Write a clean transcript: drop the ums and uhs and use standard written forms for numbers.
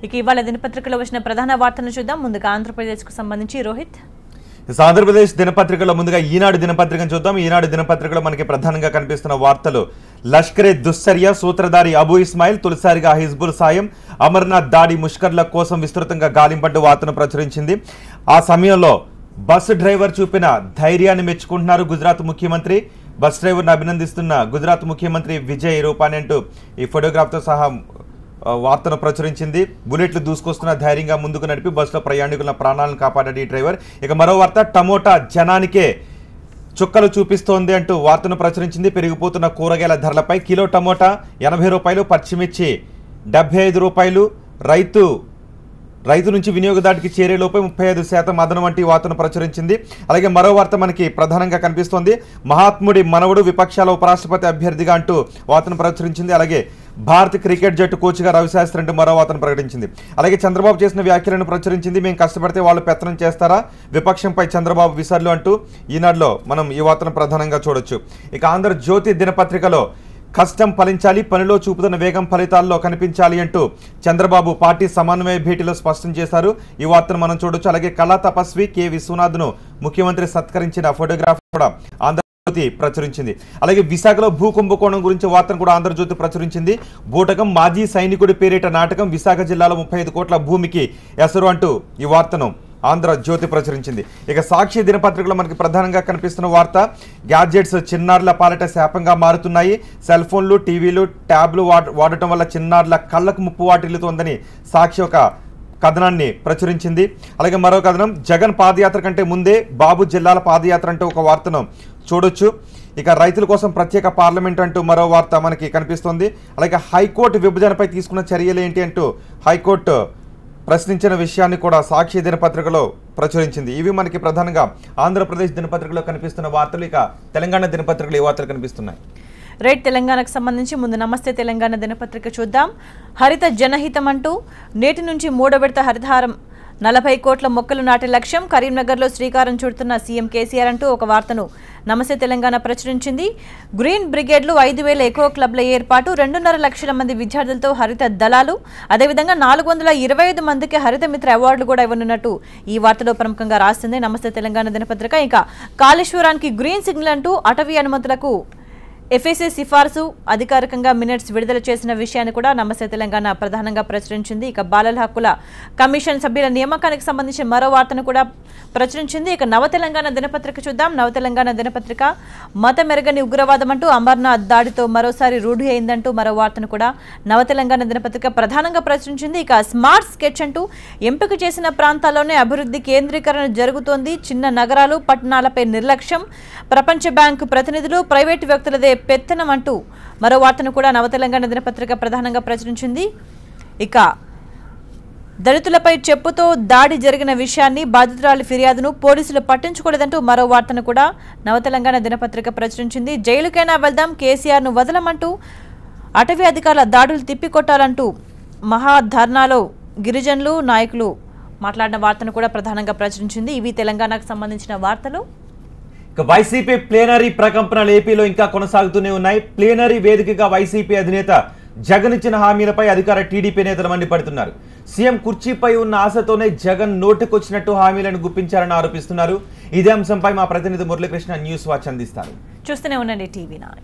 ఇక ఇవాళ దినపత్రికలో వచ్చిన ప్రధాన వార్తలను చూద్దాం. ముందుగా ఆంధ్రప్రదేశ్కు సంబంధించి రోహిత్. ఆంధ్రప్రదేశ్ దినపత్రికలో ముందుగా ఈనాడు దినపత్రికను చూద్దాం. ఈనాడు దినపత్రికలో మనకి ప్రధానంగా కనిపిస్తున్న వార్తలు: లష్కరే దుశ్చర్య, సూత్రధారి అబూ ఇస్మాయిల్ తొలిసారిగా హిజ్బుల్ సాయం, అమర్నాథ్ దాడి ముష్కర్ల కోసం విస్తృతంగా గాలింపంటూ వార్తను ప్రచురించింది. ఆ సమయంలో బస్సు డ్రైవర్ చూపిన ధైర్యాన్ని మెచ్చుకుంటున్నారు గుజరాత్ ముఖ్యమంత్రి. బస్ డ్రైవర్ను అభినందిస్తున్న గుజరాత్ ముఖ్యమంత్రి విజయ్ రూపానీ అంటూ ఈ ఫోటోగ్రాఫ్తో సహా వార్తను ప్రచురించింది. బుల్లెట్లు దూసుకొస్తున్న ధైర్యంగా ముందుకు నడిపి బస్సులో ప్రయాణికుల ప్రాణాలను కాపాడాడు ఈ డ్రైవర్. ఇక మరో వార్త: టమోటా జనానికే చుక్కలు చూపిస్తోంది అంటూ వార్తను ప్రచురించింది. పెరిగిపోతున్న కూరగాయల ధరలపై కిలో టమోటా 80 రూపాయలు, పచ్చిమిర్చి 75 రూపాయలు, రైతు నుంచి వినియోగదారుడికి చేరేలోపై 35% అదనం వంటి వార్తను ప్రచురించింది. అలాగే మరో వార్త మనకి ప్రధానంగా కనిపిస్తోంది: మహాత్ముడి మనవడు విపక్షాల ఉపరాష్ట్రపతి అభ్యర్థిగా అంటూ వార్తను ప్రచురించింది. అలాగే భారత క్రికెట్ జట్టు కోచ్గా రవిశాస్త్రి అంటూ మరో వార్తను ప్రకటించింది. అలాగే చంద్రబాబు చేసిన వ్యాఖ్యలను ప్రచురించింది. మేము కష్టపడితే వాళ్ళు పెత్తనం చేస్తారా, విపక్షంపై చంద్రబాబు విసర్లు అంటూ ఈనాడులో మనం ఈ వార్తను ప్రధానంగా చూడొచ్చు. ఇక ఆంధ్రజ్యోతి దినపత్రికలో కష్టం ఫలించాలి, పనిలో చూపుతున్న వేగం ఫలితాల్లో కనిపించాలి అంటూ చంద్రబాబు పార్టీ సమన్వయ భేటీలో స్పష్టం చేశారు. ఈ వార్తను మనం చూడొచ్చు. అలాగే కళా తపస్వి కె విశ్వనాథ్ను ముఖ్యమంత్రి సత్కరించిన ఫోటోగ్రాఫ్ కూడా ఆంధ్రజ్యోతి ప్రచురించింది. అలాగే విశాఖలో భూ కుంభకోణం గురించి వార్తను కూడా ఆంధ్రజ్యోతి ప్రచురించింది. బూటకం మాజీ సైనికుడి పేరిట నాటకం, విశాఖ జిల్లాలో 35 కోట్ల భూమికి ఎసరు అంటూ ఈ వార్తను ఆంధ్రజ్యోతి ప్రచురించింది. ఇక సాక్షి దినపత్రికలో మనకి ప్రధానంగా కనిపిస్తున్న వార్త: గ్యాడ్జెట్స్ చిన్నారుల పాలిట శాపంగా మారుతున్నాయి. సెల్ ఫోన్లు, టీవీలు, ట్యాబ్లు వాడటం వల్ల చిన్నారుల కళ్ళకు ముప్పు వాటిల్లుతోందని సాక్షి ఒక కథనాన్ని ప్రచురించింది. అలాగే మరో కథనం: జగన్ పాదయాత్ర కంటే ముందే బాబు జిల్లాల పాదయాత్ర అంటూ ఒక వార్తను చూడొచ్చు. ఇక రైతుల కోసం ప్రత్యేక పార్లమెంట్ అంటూ మరో వార్త మనకి కనిపిస్తుంది. అలాగే హైకోర్టు విభజనపై తీసుకున్న చర్యలు ఏంటి అంటూ హైకోర్టు ప్రశ్నించిన విషయాన్ని కూడా సాక్షి దినపత్రికలో ప్రచురించింది. ఇవి మనకి ప్రధానంగా ఆంధ్రప్రదేశ్ దినపత్రికలో కనిపిస్తున్న వార్తలు. ఇక తెలంగాణ దినపత్రికలో ఈ వార్తలు కనిపిస్తున్నాయి. రైట్, తెలంగాణకు సంబంధించి ముందు నమస్తే తెలంగాణ దినపత్రిక చూద్దాం. హరిత జనహితం అంటూ నేటి నుంచి 3వ విడత హరితహారం 40 కోట్ల మొక్కలు నాటే లక్ష్యం, కరీంనగర్లో శ్రీకారం చుడుతున్న సీఎం కేసీఆర్ అంటూ ఒక వార్తను నమస్తే తెలంగాణ ప్రచురించింది. గ్రీన్ బ్రిగేడ్లు 5,000 ఎకో క్లబ్ల ఏర్పాటు, 2.5 లక్షల మంది విద్యార్థులతో హరిత దళాలు, అదేవిధంగా 425 మందికి హరిత మిత్ర అవార్డులు కూడా ఇవ్వనున్నట్టు ఈ వార్తలో ప్రముఖంగా రాసింది నమస్తే తెలంగాణ దినపత్రిక. ఇక కాళేశ్వరానికి గ్రీన్ సిగ్నల్ అంటూ అటవీ అనుమతులకు ఎఫ్ఎస్ఏ సిఫార్సు, అధికారికంగా మినిట్స్ విడుదల చేసిన విషయాన్ని కూడా నమస్తే తెలంగాణ ప్రధానంగా ప్రచురించింది. ఇక బాలల హక్కుల కమిషన్ సభ్యుల నియామకానికి సంబంధించిన మరో వార్తను కూడా ప్రచురించింది. ఇక నవ తెలంగాణ దినపత్రిక చూద్దాం. నవ తెలంగాణ దినపత్రిక మత మెరుగని ఉగ్రవాదం అంటూ అమర్నాథ్ దాడితో మరోసారి రూఢి అయిందంటూ మరో వార్తను కూడా నవ తెలంగాణ దినపత్రిక ప్రధానంగా ప్రచురించింది. ఇక స్మార్ట్ స్కెచ్ అంటూ ఎంపిక చేసిన ప్రాంతాల్లోనే అభివృద్ధి కేంద్రీకరణ జరుగుతోంది, చిన్న నగరాలు పట్టణాలపై నిర్లక్ష్యం, ప్రపంచ బ్యాంకు ప్రతినిధులు ప్రైవేటు వ్యక్తులదే పెత్తనం అంటూ మరో వార్తను కూడా నవ తెలంగాణ దినపత్రిక ప్రధానంగా ప్రచురించింది. ఇక దళితులపై చెప్పుతో దాడి జరిగిన విషయాన్ని, బాధితురాలి ఫిర్యాదును పోలీసులు పట్టించుకోలేదంటూ మరో వార్తను కూడా నవ తెలంగాణ దినపత్రిక ప్రచురించింది. జైలుకైనా వెళ్దాం, కేసీఆర్ను వదలమంటూ అటవీ అధికారుల దాడులు తిప్పికొట్టాలంటూ మహాధర్నాలో గిరిజనులు నాయకులు మాట్లాడిన వార్తను కూడా ప్రధానంగా ప్రచురించింది. ఇవి తెలంగాణకు సంబంధించిన వార్తలు. వైసీపీ ప్లేనరీ ప్రకంపనలు ఏపీలో ఇంకా కొనసాగుతూనే ఉన్నాయి. ప్లేనరీ వేదికగా వైసీపీ అధినేత జగన్ ఇచ్చిన హామీలపై అధికార టీడీపీ నేతలు మండిపడుతున్నారు. సీఎం కుర్చీపై ఉన్న ఆశతోనే జగన్ నోటికొచ్చినట్టు హామీలను గుప్పించారని ఆరోపిస్తున్నారు. ఇదే అంశంపై మా ప్రతినిధి మురళీకృష్ణ న్యూస్ వాచ్ అందిస్తారు. చూస్తూనే ఉండండి టీవీ9.